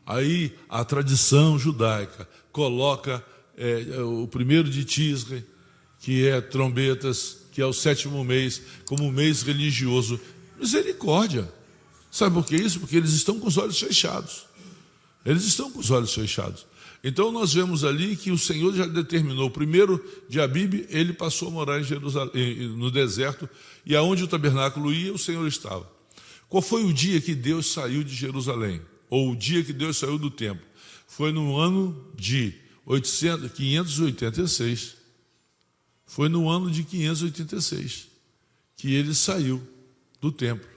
Aí a tradição judaica coloca o primeiro de Tisre, que é trombetas, que é o 7º mês, como um mês religioso. Misericórdia! Sabe por que isso? Porque eles estão com os olhos fechados. Eles estão com os olhos fechados. Então nós vemos ali que o Senhor já determinou. Primeiro de Abibe, ele passou a morar em Jerusalém, no deserto, e aonde o tabernáculo ia, o Senhor estava. Qual foi o dia que Deus saiu de Jerusalém? Ou o dia que Deus saiu do templo? Foi no ano de 586. Foi no ano de 586 que ele saiu do templo.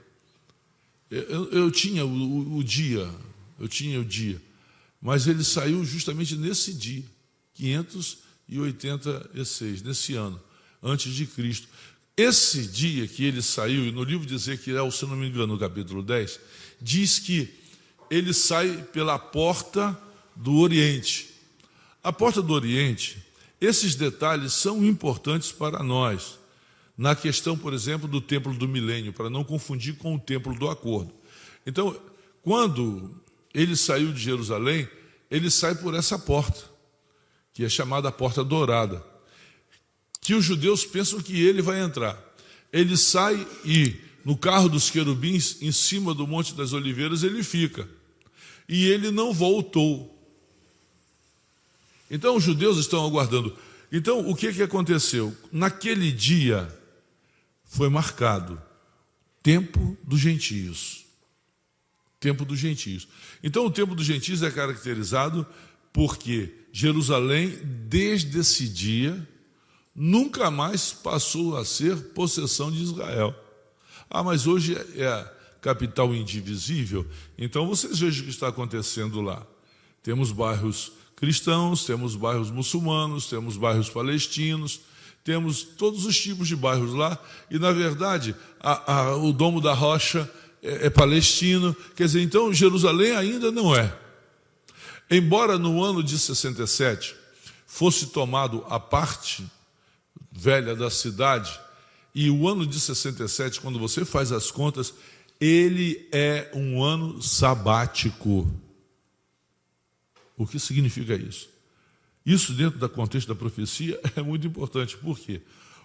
Eu tinha o dia, mas ele saiu justamente nesse dia, 586, nesse ano, antes de Cristo. Esse dia que ele saiu, e no livro de Ezequiel, se não me engano, no capítulo 10, diz que ele sai pela porta do Oriente. A porta do Oriente, esses detalhes são importantes para nós, na questão, por exemplo, do templo do milênio, para não confundir com o templo do acordo. Então, quando ele saiu de Jerusalém, ele sai por essa porta, que é chamada Porta Dourada, que os judeus pensam que ele vai entrar. Ele sai e, no carro dos querubins, em cima do Monte das Oliveiras, ele fica. E ele não voltou. Então, os judeus estão aguardando. Então, o que aconteceu? Naquele dia, foi marcado tempo dos gentios. Tempo dos gentios. Então, o tempo dos gentios é caracterizado porque Jerusalém, desde esse dia, nunca mais passou a ser possessão de Israel. Mas hoje é a capital indivisível. Então, vocês vejam o que está acontecendo lá. Temos bairros cristãos, temos bairros muçulmanos, temos bairros palestinos, temos todos os tipos de bairros lá, e na verdade o Domo da Rocha é palestino, quer dizer, então Jerusalém ainda não é. Embora no ano de 67 fosse tomado a parte velha da cidade, e o ano de 67, quando você faz as contas, ele é um ano sabático. O que significa isso? Isso, dentro do contexto da profecia, é muito importante. Por quê?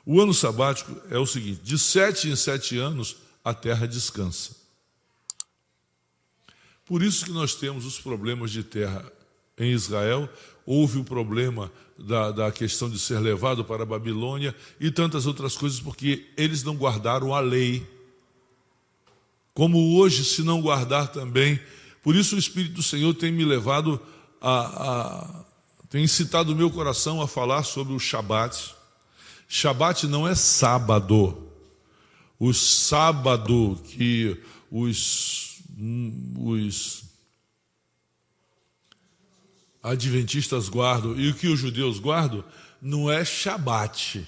O ano sabático é o seguinte: de 7 em 7 anos, a terra descansa. Por isso que nós temos os problemas de terra em Israel. Houve o problema da questão de ser levado para a Babilônia e tantas outras coisas, porque eles não guardaram a lei. Como hoje, se não guardar também. Por isso o Espírito do Senhor tem me levado tem incitado o meu coração a falar sobre o Shabat. Shabat não é sábado. O sábado que os adventistas guardam e o que os judeus guardam não é Shabat.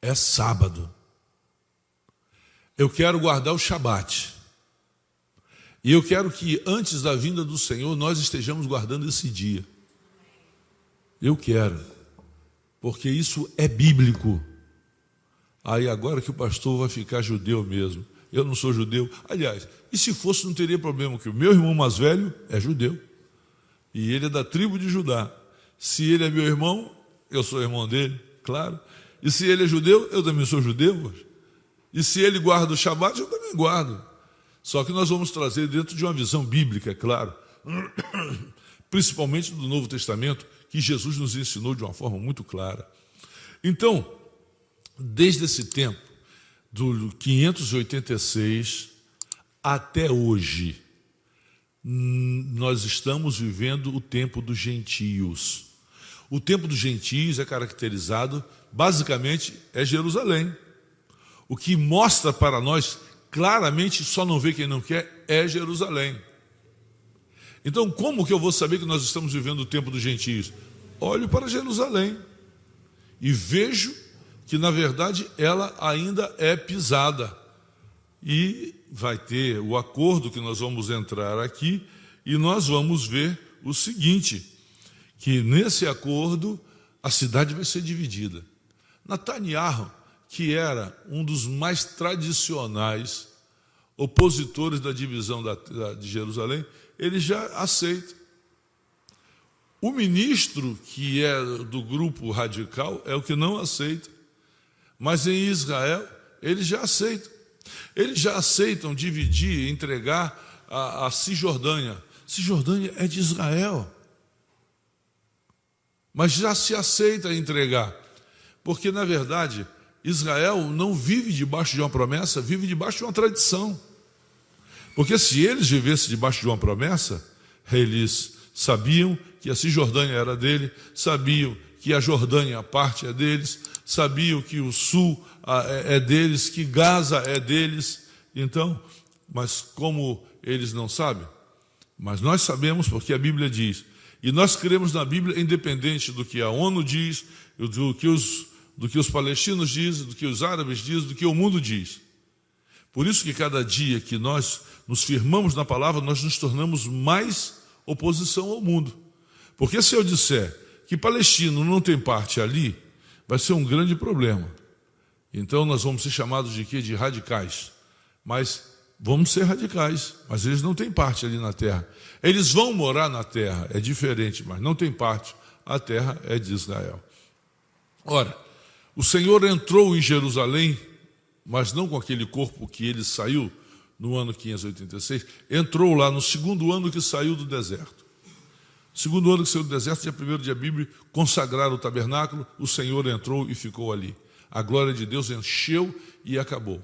É sábado. Eu quero guardar o Shabat. E eu quero que antes da vinda do Senhor nós estejamos guardando esse dia. Eu quero, porque isso é bíblico. Aí agora que o pastor vai ficar judeu mesmo. Eu não sou judeu. Aliás, e se fosse não teria problema, porque o meu irmão mais velho é judeu. E ele é da tribo de Judá. Se ele é meu irmão, eu sou irmão dele, claro. E se ele é judeu, eu também sou judeu. E se ele guarda o Shabat, eu também guardo. Só que nós vamos trazer dentro de uma visão bíblica, é claro, principalmente do Novo Testamento, que Jesus nos ensinou de uma forma muito clara. Então, desde esse tempo, do 586 até hoje, nós estamos vivendo o tempo dos gentios. O tempo dos gentios é caracterizado, basicamente, é Jerusalém. O que mostra para nós claramente, só não vê quem não quer, é Jerusalém. Então, como que eu vou saber que nós estamos vivendo o tempo dos gentios? Olho para Jerusalém e vejo que, na verdade, ela ainda é pisada. E vai ter o acordo que nós vamos entrar aqui e nós vamos ver o seguinte, que nesse acordo a cidade vai ser dividida. Netanyahu, que era um dos mais tradicionais opositores da divisão de Jerusalém, ele já aceita. O ministro, que é do grupo radical, é o que não aceita. Mas em Israel, eles já aceitam. Eles já aceitam dividir, entregar a Cisjordânia. Cisjordânia é de Israel. Mas já se aceita entregar. Porque, na verdade, Israel não vive debaixo de uma promessa, vive debaixo de uma tradição. Porque se eles vivessem debaixo de uma promessa, eles sabiam que a Cisjordânia era dele, sabiam que a Jordânia, a parte é deles, sabiam que o sul é deles, que Gaza é deles. Então, mas como eles não sabem? Mas nós sabemos porque a Bíblia diz. E nós cremos na Bíblia independente do que a ONU diz, do que os palestinos dizem, do que os árabes dizem, do que o mundo diz. Por isso que cada dia que nós nos firmamos na palavra, nós nos tornamos mais oposição ao mundo. Porque se eu disser que palestino não tem parte ali, vai ser um grande problema. Então nós vamos ser chamados de quê? De radicais. Mas vamos ser radicais, mas eles não têm parte ali na terra. Eles vão morar na terra, é diferente, mas não tem parte. A terra é de Israel. Ora, o Senhor entrou em Jerusalém, mas não com aquele corpo que ele saiu no ano 586, entrou lá no segundo ano que saiu do deserto. Segundo ano que saiu do deserto, dia 1º dia bíblico, consagraram o tabernáculo, o Senhor entrou e ficou ali. A glória de Deus encheu e acabou.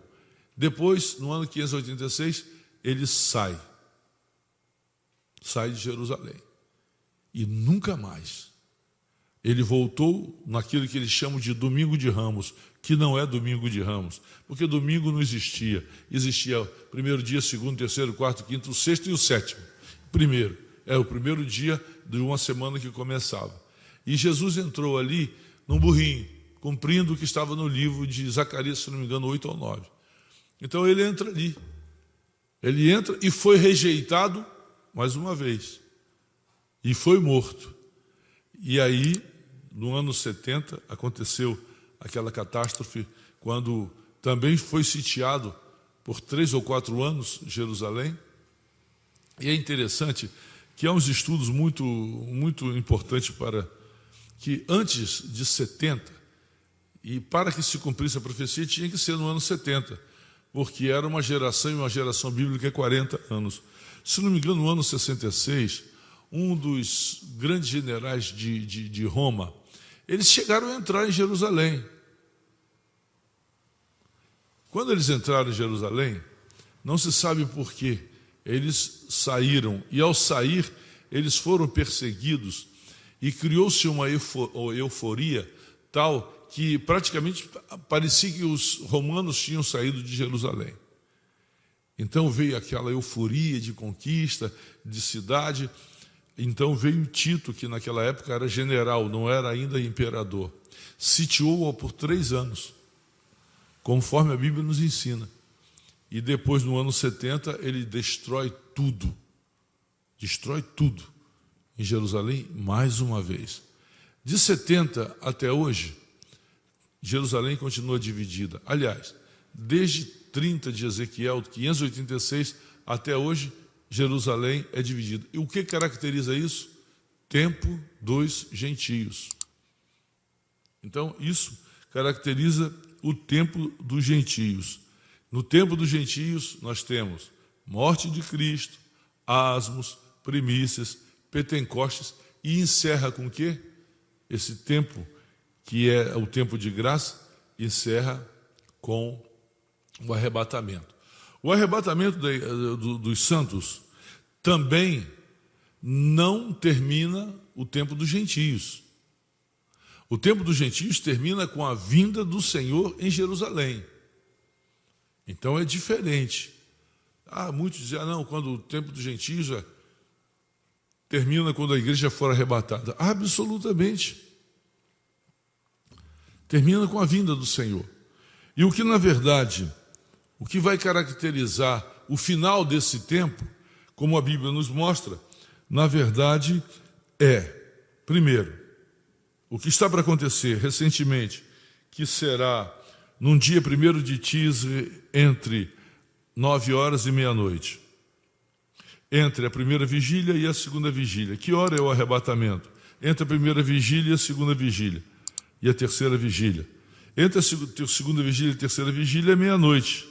Depois, no ano 586, ele sai de Jerusalém. E nunca mais. Ele voltou naquilo que eles chamam de Domingo de Ramos, que não é Domingo de Ramos, porque domingo não existia. Existia o primeiro dia, segundo, terceiro, quarto, quinto, o sexto e o sétimo. Primeiro, é o primeiro dia de uma semana que começava. E Jesus entrou ali num burrinho, cumprindo o que estava no livro de Zacarias, se não me engano, 8 ou 9. Então ele entra ali. Ele entra e foi rejeitado mais uma vez. E foi morto. E aí, no ano 70, aconteceu aquela catástrofe, quando também foi sitiado por 3 ou 4 anos Jerusalém. E é interessante que há uns estudos muito importantes para que antes de 70, e para que se cumprisse a profecia, tinha que ser no ano 70, porque era uma geração, e uma geração bíblica é 40 anos. Se não me engano, no ano 66, um dos grandes generais de Roma, eles chegaram a entrar em Jerusalém. Quando eles entraram em Jerusalém, não se sabe por quê, eles saíram, e ao sair, eles foram perseguidos, e criou-se uma euforia tal que praticamente parecia que os romanos tinham saído de Jerusalém. Então veio aquela euforia de conquista, de cidade. Então veio Tito, que naquela época era general, não era ainda imperador. Sitiou-o por 3 anos, conforme a Bíblia nos ensina. E depois, no ano 70, ele destrói tudo em Jerusalém mais uma vez. De 70 até hoje, Jerusalém continua dividida. Aliás, desde 30 de Ezequiel, 586, até hoje, Jerusalém é dividida. E o que caracteriza isso? Tempo dos gentios. Então, isso caracteriza o tempo dos gentios. No tempo dos gentios, nós temos morte de Cristo, asmos, primícias, Pentecostes, e encerra com o quê? Esse tempo, que é o tempo de graça, encerra com o arrebatamento. O arrebatamento dos santos também não termina o tempo dos gentios. O tempo dos gentios termina com a vinda do Senhor em Jerusalém. Então é diferente. Muitos dizem, não, quando o tempo dos gentios termina quando a igreja for arrebatada. Absolutamente. Termina com a vinda do Senhor. E o que, na verdade, o que vai caracterizar o final desse tempo, como a Bíblia nos mostra, na verdade é, primeiro, o que está para acontecer recentemente, que será num dia 1º de Tisre, entre 9 horas e meia-noite. entre a primeira vigília e a segunda vigília. Que hora é o arrebatamento? Entre a primeira vigília e a segunda vigília. E a terceira vigília. Entre a segunda vigília e a terceira vigília é meia-noite.